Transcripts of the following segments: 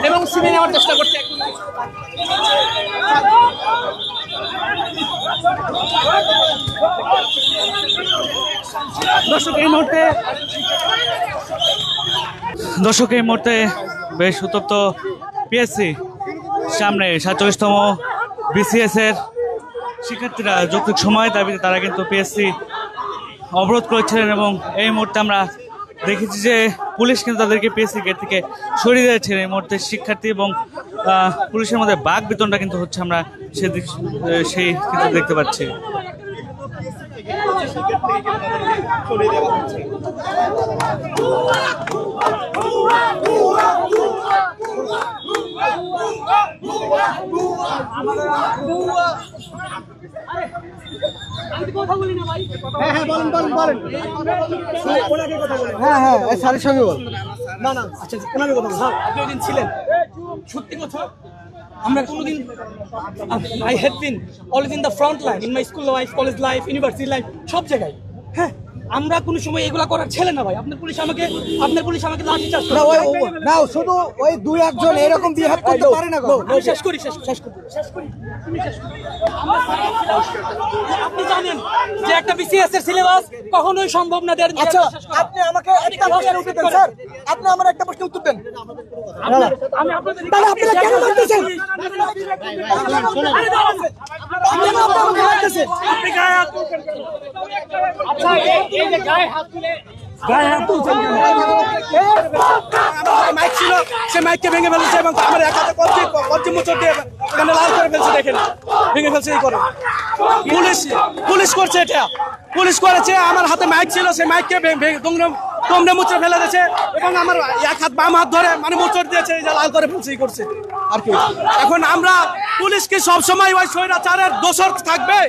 এবং সিনে নেওয়ার চেষ্টা করছে। দর্শক এই মুহূর্তে বেশ উত্তপ্ত পিএসসি সামনে 47তম বিসিএস এর শিক্ষার্থীরা যৌক্তিক সময় দাবিতে তারা কিন্তু পিএসসি অবরোধ করেছিলেন এবং এই মুহূর্তে আমরা দেখেছি যে পুলিশ কিন্তু তাদেরকে পিএসসি গেট থেকে সরিয়ে দিয়েছেন। এই মুহূর্তে শিক্ষার্থী এবং পুলিশের মধ্যে বাক বিতণ্ডা কিন্তু হচ্ছে, আমরা সেই কিন্তু দেখতে পাচ্ছি। স্যারের সঙ্গে বল। না না, আচ্ছা ওনার কথা স্যার, আপনি ওই দিন ছিলেন। সত্যি কথা, আমরা কোনোদিন I have been always in the front line in my school life, college life, university life, সব জায়গায়। হ্যাঁ, আমরা কোনো সময় এগুলা করার ছেলে না ভাই। আপনার পুলিশ আমাকে লাঠি চার্জ করে না, শুধু ওই দুই একজন এরকম বিহেভ করতে পারে না। শেষ করি। আপনি জানেন যে একটা বিসিএস এর সিলেবাস কখনোই সম্ভব না। আচ্ছা, আপনি আমাকে একটা প্রশ্নের উত্তর দেন স্যার। আপনি আমার একটা প্রশ্নের উত্তর দেন। আমি আপনাদের আপনারা কেন মারতেছেন? আপনি গায়ে হাত তুলছেন। আচ্ছা, এই যে গায়ে হাত তুলছেন, মাইক ছিল, সে মাইককে ভেঙে ফেলছে এবং আমার এক হাতে কবজি মুচড় দিয়ে এখানে লাল করে ফেলছে। দেখেন, ভেঙে ফেলছে। এই করে পুলিশ করছে, এটা পুলিশ করেছে। আমার হাতে মাইক ছিল, সে মাইককে তোমরা মুচড়ে ফেলে দিয়েছে এবং আমার এক হাত বাম হাত ধরে মানে মুচড় দিয়েছে, এই যে লাল করে ফেলছে। করছে আর কি। এখন আমরা পুলিশকে সবসময় ওই স্বৈরাচারের দোষর থাকবে?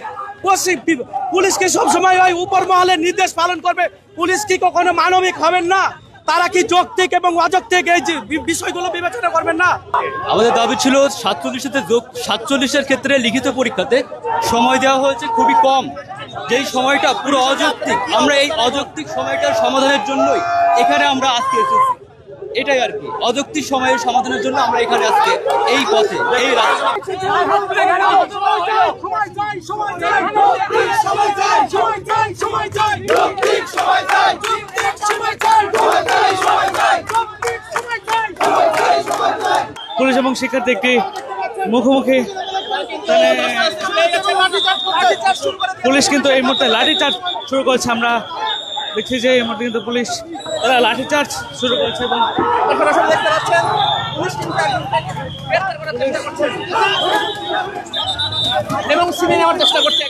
পুলিশ কি সবসময় ওই উপর মহলের নির্দেশ পালন করবে? পুলিশ কি কখনো মানবিক হবেন না? তারা কি যৌক্তিক এবং অযৌক্তিক এই যে বিষয়গুলো বিবেচনা করবেন না? আমাদের দাবি ছিল 47-এর ক্ষেত্রে লিখিত পরীক্ষাতে সময় দেওয়া হয়েছে খুবই কম, যেই সময়টা পুরো অযৌক্তিক। আমরা এই অযৌক্তিক সময়টার সমাধানের জন্যই এখানে আমরা আজকে এসেছি। এটাই আর কি, অযৌক্তিক সময়ের সমাধানের জন্য আমরা এখানে আজকে এই পথে, এই রাস্তায়। পুলিশ এবং শিক্ষার্থী একটি মুখোমুখি, পুলিশ কিন্তু এই মুহূর্তে লাঠিচার্জ শুরু করেছে। আমরা দেখছি যে এই মুহূর্তে কিন্তু পুলিশ তারা লাঠিচার্জ শুরু করেছে এবং সিনে নেওয়ার চেষ্টা করছে।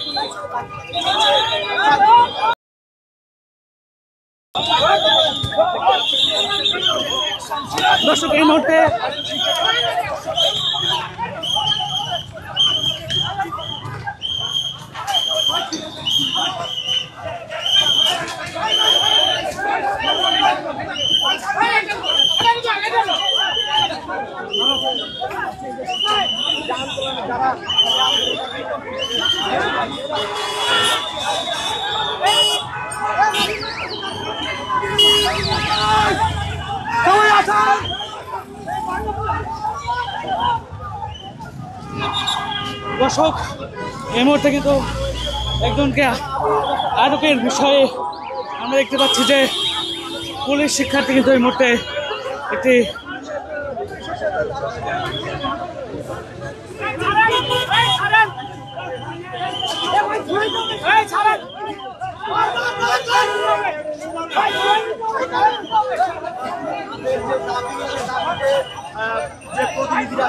দর্শক এই মুহূর্তে দর্শক এই মুহূর্তে কিন্তু একজনকে আটকের বিষয়ে আমরা দেখতে পাচ্ছি যে পুলিশ শিক্ষার্থী কিন্তু এই মুহূর্তে একটি যে প্রতিনিধিরা